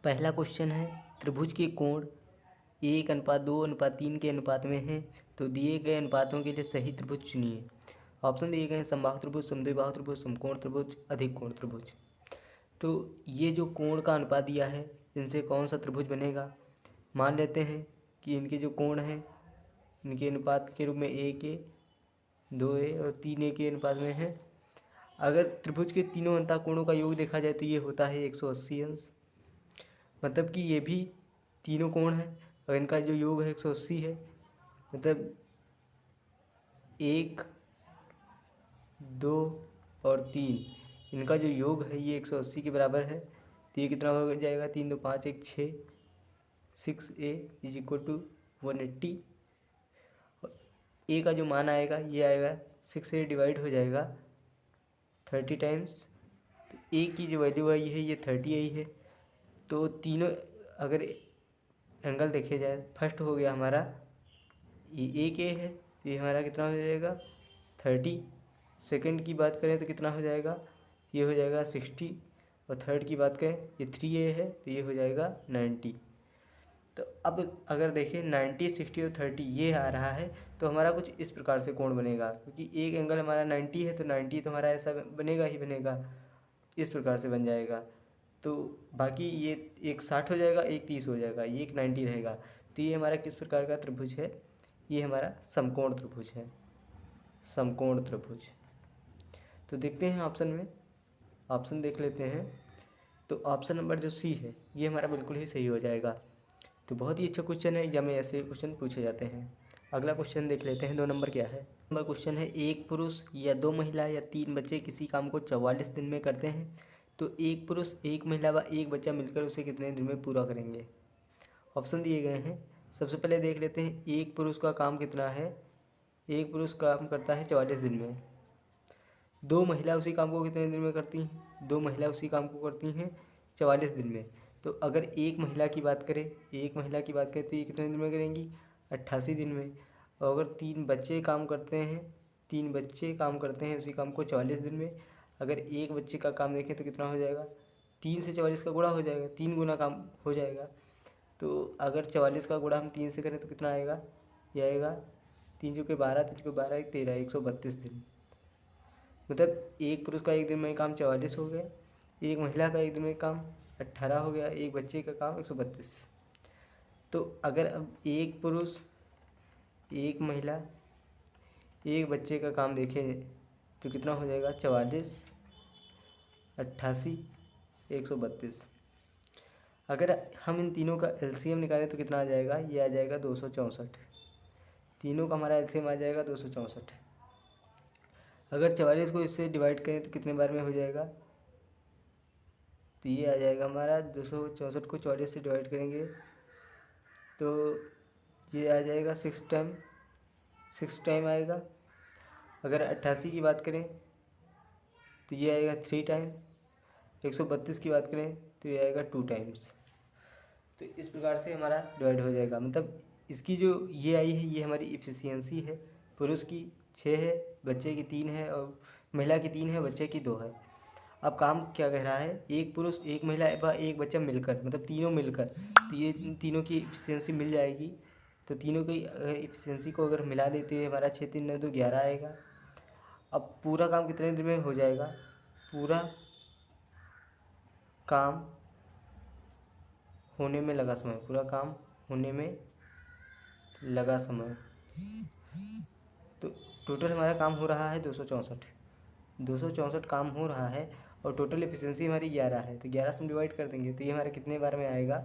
पहला क्वेश्चन है, त्रिभुज के कोण 1:2:3 के अनुपात में हैं, तो दिए गए अनुपातों के लिए सही त्रिभुज चुनिए। ऑप्शन दिए गए हैं समबाहु त्रिभुज, समद्विबाहु त्रिभुज, समकोण त्रिभुज, अधिक कोण त्रिभुज। तो ये जो कोण का अनुपात दिया है, इनसे कौन सा त्रिभुज बनेगा। मान लेते हैं कि इनके जो कोण हैं, इनके अनुपात के रूप में 1a, 2a और 3a के अनुपात में है। अगर त्रिभुज के तीनों अंतःकोणों का योग देखा जाए तो ये होता है 180 अंश। मतलब कि ये भी तीनों कोण हैं और इनका जो योग है 180 है। मतलब 1, 2 और 3, इनका जो योग है ये 180 के बराबर है। तो ये कितना हो जाएगा, 3 2 5 1 6, 6a = 180। ए का जो मान आएगा ये आएगा 6 डिवाइड हो जाएगा 30 टाइम्स। तो ए की जो वैल्यू आई है ये 30 आई है। तो तीनों अगर एंगल देखे जाए, फर्स्ट हो गया हमारा ये एक ए है, ये हमारा कितना हो जाएगा 30। सेकंड की बात करें तो कितना हो जाएगा, ये हो जाएगा 60। और थर्ड की बात करें ये 3a है तो ये हो जाएगा 90। तो अब अगर देखें 90, 60 और 30 ये आ रहा है तो हमारा कुछ इस प्रकार से कोण बनेगा, क्योंकि एक एंगल हमारा 90 है तो 90 तो हमारा ऐसा बनेगा ही बनेगा, इस प्रकार से बन जाएगा। तो बाकी ये एक 60 हो जाएगा, एक 30 हो जाएगा, ये एक 90 रहेगा। तो ये हमारा किस प्रकार का त्रिभुज है, ये हमारा समकोण त्रिभुज है, समकोण त्रिभुज। तो देखते हैं ऑप्शन में, ऑप्शन देख लेते हैं। तो ऑप्शन नंबर जो सी है ये हमारा बिल्कुल ही सही हो जाएगा। तो बहुत ही अच्छा क्वेश्चन है, या में ऐसे क्वेश्चन पूछे जाते हैं। अगला क्वेश्चन देख लेते हैं, 2 नंबर क्या है। नंबर क्वेश्चन है, एक पुरुष या 2 महिला या 3 बच्चे किसी काम को 44 दिन में करते हैं, तो एक पुरुष, एक महिला व एक बच्चा मिलकर उसे कितने दिन में पूरा करेंगे। ऑप्शन दिए गए हैं। सबसे पहले देख लेते हैं एक पुरुष का काम कितना है। एक पुरुष काम करता है 44 दिन में। 2 महिला उसी काम को कितने दिन में करती हैं, 2 महिला उसी काम को करती हैं 44 दिन में। तो अगर एक महिला की बात करें, एक महिला की बात करें तो ये कितने दिन में करेंगी, 88 दिन में। और अगर 3 बच्चे काम करते हैं, 3 बच्चे काम करते हैं उसी काम को 44 दिन में। अगर एक बच्चे का काम देखें तो कितना हो जाएगा, 3 से 44 का गुणा हो जाएगा, 3 गुना काम हो जाएगा। तो अगर 44 का गुणा हम 3 से करें तो कितना आएगा, ये आएगा 3 चौके 12, 3 चौके 12 1 13, 132 दिन। मतलब एक पुरुष का एक दिन में काम 44 हो गया, एक महिला का एक दिन में काम 18 हो गया, एक बच्चे का काम 132। तो अगर अब एक पुरुष, एक महिला, एक बच्चे का काम देखें तो कितना हो जाएगा, 44, 88, 132। अगर हम इन तीनों का एलसीएम निकालें तो कितना आ जाएगा, ये आ जाएगा 264। तीनों का हमारा एलसीएम आ जाएगा 264। अगर 44 को इससे डिवाइड करें तो कितने बार में हो जाएगा, तो ये आ जाएगा हमारा 264 को 44 से डिवाइड करेंगे तो ये आ जाएगा 6 टाइम, 6 टाइम आएगा। अगर 88 की बात करें तो ये आएगा 3 टाइम। 132 की बात करें तो ये आएगा 2 टाइम्स। तो इस प्रकार से हमारा डिवाइड हो जाएगा। मतलब इसकी जो ये आई है ये हमारी इफिशियंसी है। पुरुष की 6 है, बच्चे की 3 है और महिला की 3 है, बच्चे की 2 है। अब काम क्या कह रहा है, एक पुरुष, एक महिला व एक बच्चा मिलकर, मतलब तीनों मिलकर, तो ये तीनों की इफिशियंसी मिल जाएगी। तो तीनों की इफिशियंसी को अगर मिला देते हैं हमारा 6 3 9 2 11 आएगा। अब पूरा काम कितने दिन में हो जाएगा, पूरा काम होने में लगा समय, पूरा काम होने में लगा समय। तो टोटल हमारा काम हो रहा है 264, 264 काम हो रहा है और टोटल एफिशिएंसी हमारी 11 है। तो 11 से हम डिवाइड कर देंगे तो ये हमारे कितने बार में आएगा,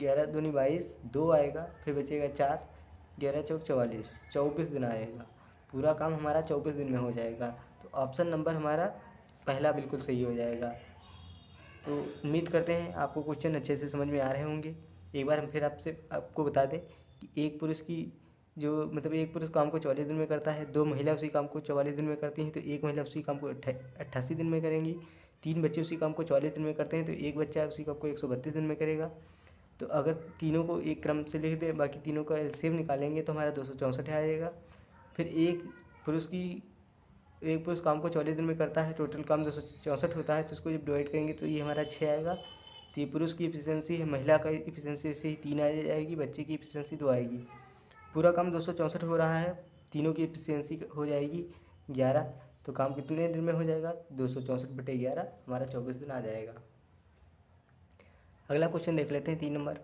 11 दूनी 22, 2 आएगा, फिर बचेगा 4, 11 चौक 44, 24 दिन आएगा। पूरा काम हमारा 24 दिन में हो जाएगा। तो ऑप्शन नंबर हमारा पहला बिल्कुल सही हो जाएगा। तो उम्मीद करते हैं आपको क्वेश्चन अच्छे से समझ में आ रहे होंगे। एक बार हम फिर आपको बता दें कि एक पुरुष की जो मतलब एक पुरुष काम को 44 दिन में करता है, 2 महिला उसी काम को 44 दिन में करती हैं तो एक महिला उसी काम को 88 दिन में करेंगी। 3 बच्चे उसी काम को 44 दिन में करते हैं तो एक बच्चा उसी काम को 132 दिन में करेगा। तो अगर तीनों को एक क्रम से लिख दें, बाकी तीनों का एलसीएम निकालेंगे तो हमारा 264 आएगा। फिर एक पुरुष काम को 44 दिन में करता है, टोटल काम 264 होता है, तो उसको जब डिवाइड करेंगे तो ये हमारा 6 आएगा। तो ये पुरुष की एफिशिएंसी है, महिला का एफिशिएंसी से ही 3 आ जाएगी, बच्चे की एफिशिएंसी 2 आएगी। पूरा काम 264 हो रहा है, तीनों की एफिशिएंसी हो जाएगी 11। तो काम कितने दिन में हो जाएगा? 264/11 हमारा 24 दिन आ जाएगा। अगला क्वेश्चन देख लेते हैं 3 नंबर।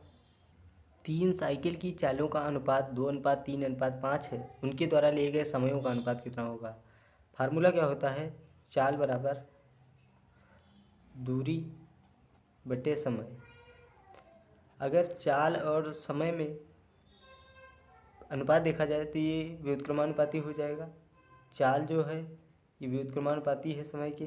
3 साइकिल की चालों का अनुपात 2:3:5 है, उनके द्वारा लिए गए समयों का अनुपात कितना होगा? फार्मूला क्या होता है? चाल बराबर दूरी बटे समय। अगर चाल और समय में अनुपात देखा जाए तो ये व्युत्क्रमानुपाती हो जाएगा। चाल जो है ये व्युत्क्रमानुपाती है समय के,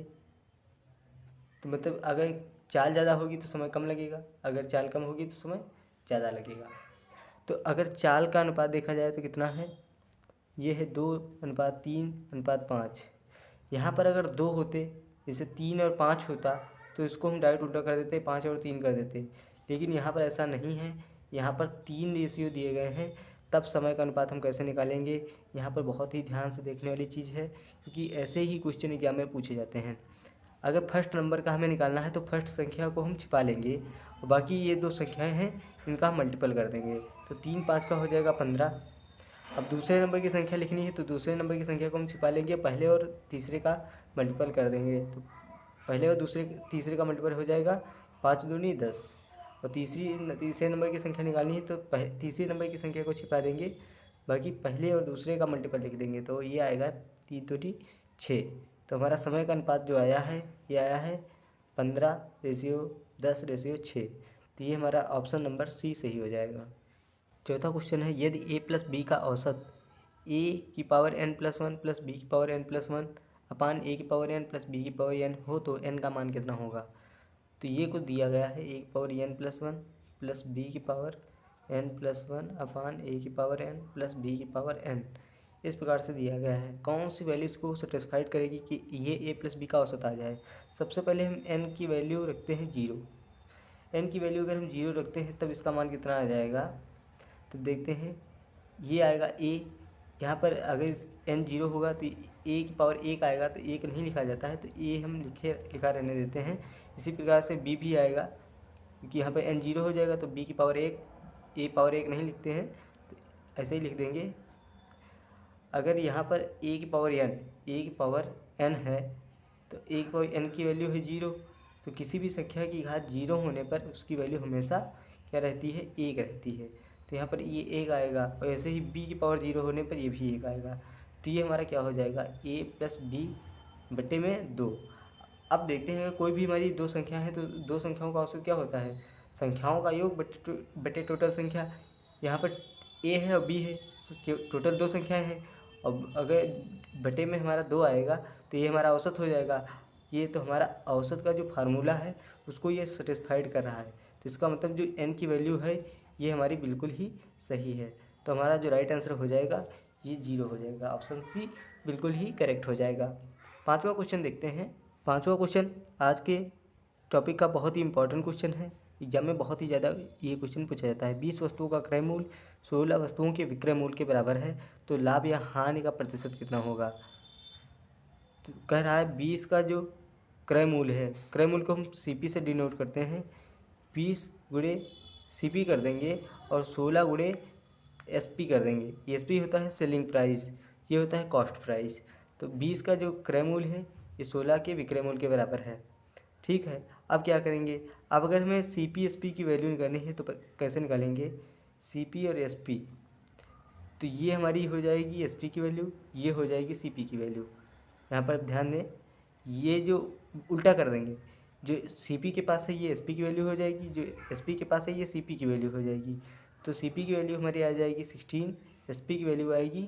तो मतलब अगर चाल ज़्यादा होगी तो समय कम लगेगा, अगर चाल कम होगी तो समय ज़्यादा लगेगा। तो अगर चाल का अनुपात देखा जाए तो कितना है? ये है 2:3:5। यहाँ पर अगर 2 होते, जैसे 3 और 5 होता, तो इसको हम डायरेक्ट उल्टा कर देते, 5 और 3 कर देते। लेकिन यहाँ पर ऐसा नहीं है, यहाँ पर 3 रेशियो दिए गए हैं, तब समय का अनुपात हम कैसे निकालेंगे? यहाँ पर बहुत ही ध्यान से देखने वाली चीज़ है, क्योंकि ऐसे ही क्वेश्चन एग्जाम में पूछे जाते हैं। अगर फर्स्ट नंबर का हमें निकालना है तो फर्स्ट संख्या को हम छिपा लेंगे, और बाकी ये 2 संख्याएँ हैं इनका हम मल्टीपल कर देंगे। तो 3 5 का हो जाएगा 15। अब दूसरे नंबर की संख्या लिखनी है तो दूसरे नंबर की संख्या को हम छिपा लेंगे, पहले और तीसरे का मल्टीपल कर देंगे। तो पहले और तीसरे का मल्टीपल हो जाएगा 5 दूनी 10। और तीसरे नंबर की संख्या निकालनी है तो तीसरे नंबर की संख्या को छिपा देंगे, बाकी पहले और दूसरे का मल्टीपल लिख देंगे। तो ये आएगा 3 दूनी 6। तो हमारा समय का अनुपात जो आया है ये आया है 15:10:6। तो ये हमारा ऑप्शन नंबर सी सही हो जाएगा। चौथा क्वेश्चन है, यदि a + b का औसत a⁴n+1 + b⁴n+1 अपान a⁴n + b⁴n हो तो n का मान कितना होगा? तो ये कुछ दिया गया है, a⁴n+1 + b⁴n+1 अपान a⁴n + b⁴n इस प्रकार से दिया गया है। कौन सी वैल्यू इसको सेटिस्फाइड करेगी कि ये a + b का औसत आ जाए? सबसे पहले हम n की वैल्यू रखते हैं 0। n की वैल्यू अगर हम 0 रखते हैं तब इसका मान कितना आ जाएगा? तो देखते हैं, ये आएगा a। यहाँ पर अगर n 0 होगा तो a⁴1 आएगा, तो 1 नहीं लिखा जाता है, तो a हम लिखा रहने देते हैं। इसी प्रकार से b भी आएगा, क्योंकि यहाँ पर n 0 हो जाएगा तो b⁴1 a⁴1 नहीं लिखते हैं, तो ऐसे ही लिख देंगे। अगर यहाँ पर a⁴n है तो a⁴n की वैल्यू है 0, तो किसी भी संख्या की घात 0 होने पर उसकी वैल्यू हमेशा क्या रहती है? 1 रहती है। तो यहाँ पर ये 1 आएगा, और ऐसे ही b⁴0 होने पर ये भी 1 आएगा। तो ये हमारा क्या हो जाएगा? a + b/2। अब देखते हैं कोई भी हमारी 2 संख्या है तो 2 संख्याओं का औसत क्या होता है? संख्याओं का योग बटे टोटल संख्या। यहाँ पर a है और b है, टोटल 2 संख्याएँ हैं, और अगर बटे में हमारा 2 आएगा तो ये हमारा औसत हो जाएगा। ये तो हमारा औसत का जो फार्मूला है उसको ये सेटिस्फाइड कर रहा है। तो इसका मतलब जो n की वैल्यू है ये हमारी बिल्कुल ही सही है। तो हमारा जो राइट आंसर हो जाएगा ये 0 हो जाएगा, ऑप्शन सी बिल्कुल ही करेक्ट हो जाएगा। 5वां क्वेश्चन देखते हैं। 5वां क्वेश्चन आज के टॉपिक का बहुत ही इंपॉर्टेंट क्वेश्चन है, एग्जाम में बहुत ही ज़्यादा ये क्वेश्चन पूछा जाता है। 20 वस्तुओं का क्रय मूल्य 16 वस्तुओं के विक्रय मूल्य के बराबर है, तो लाभ या हानि का प्रतिशत कितना होगा? तो कह रहा है 20 का जो क्रय मूल्य है, क्रय मूल्य को हम CP से डिनोट करते हैं, 20 × CP कर देंगे और 16 × SP कर देंगे। SP होता है सेलिंग प्राइस, ये होता है कॉस्ट प्राइस। तो 20 का जो क्रय मूल्य है ये 16 के विक्रय मूल्य के बराबर है। ठीक है, अब क्या करेंगे? अब अगर हमें CP SP की वैल्यू निकालनी है तो कैसे निकालेंगे? CP और SP, तो ये हमारी हो जाएगी SP की वैल्यू, ये हो जाएगी CP की वैल्यू। यहाँ पर ध्यान दें, ये जो उल्टा कर देंगे, जो CP के पास है ये SP की वैल्यू हो जाएगी, जो SP के पास है ये CP की वैल्यू हो जाएगी। तो CP की वैल्यू हमारी आ जाएगी 16, SP की वैल्यू आएगी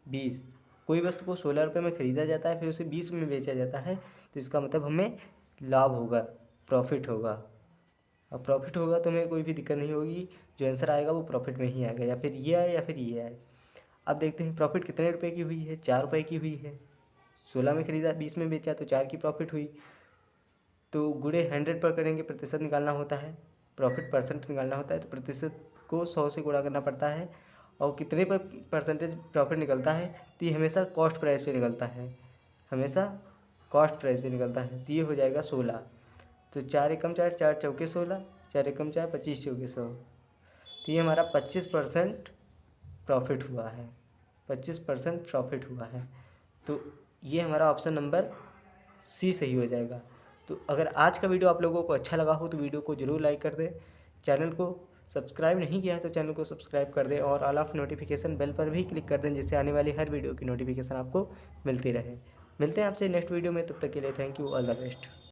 20। कोई वस्तु को 16 रुपये में ख़रीदा जाता है, फिर उसे 20 में बेचा जाता है, तो इसका मतलब हमें लाभ होगा, प्रॉफिट होगा। अब प्रॉफिट होगा तो हमें कोई भी दिक्कत नहीं होगी, जो आंसर आएगा वो प्रॉफिट में ही आएगा, या फिर ये आए या फिर ये आए। अब देखते हैं प्रॉफिट कितने रुपए की हुई है? 4 रुपये की हुई है। 16 में ख़रीदा, 20 में बेचा, तो 4 की प्रॉफिट हुई। तो गुणे 100 पर करेंगे, प्रतिशत निकालना होता है, प्रॉफिट परसेंट निकालना होता है, तो प्रतिशत को 100 से गुणा करना पड़ता है। और कितने पर परसेंटेज प्रॉफिट निकलता है? तो ये हमेशा कॉस्ट प्राइस पे निकलता है, हमेशा कॉस्ट प्राइस पे निकलता है। तो ये हो जाएगा 16। तो 4 एकम 4, 4 चौके 16, चाहे कम चाहे 25 चौके 100, तो ये हमारा 25% प्रॉफिट हुआ है, 25% प्रॉफिट हुआ है। तो ये हमारा ऑप्शन नंबर सी सही हो जाएगा। तो अगर आज का वीडियो आप लोगों को अच्छा लगा हो तो वीडियो को ज़रूर लाइक कर दें, चैनल को सब्सक्राइब नहीं किया है तो चैनल को सब्सक्राइब कर दें और ऑल ऑफ नोटिफिकेशन बेल पर भी क्लिक कर दें, जिससे आने वाली हर वीडियो की नोटिफिकेशन आपको मिलती रहे। मिलते हैं आपसे नेक्स्ट वीडियो में, तब तक के लिए thank you, all the best.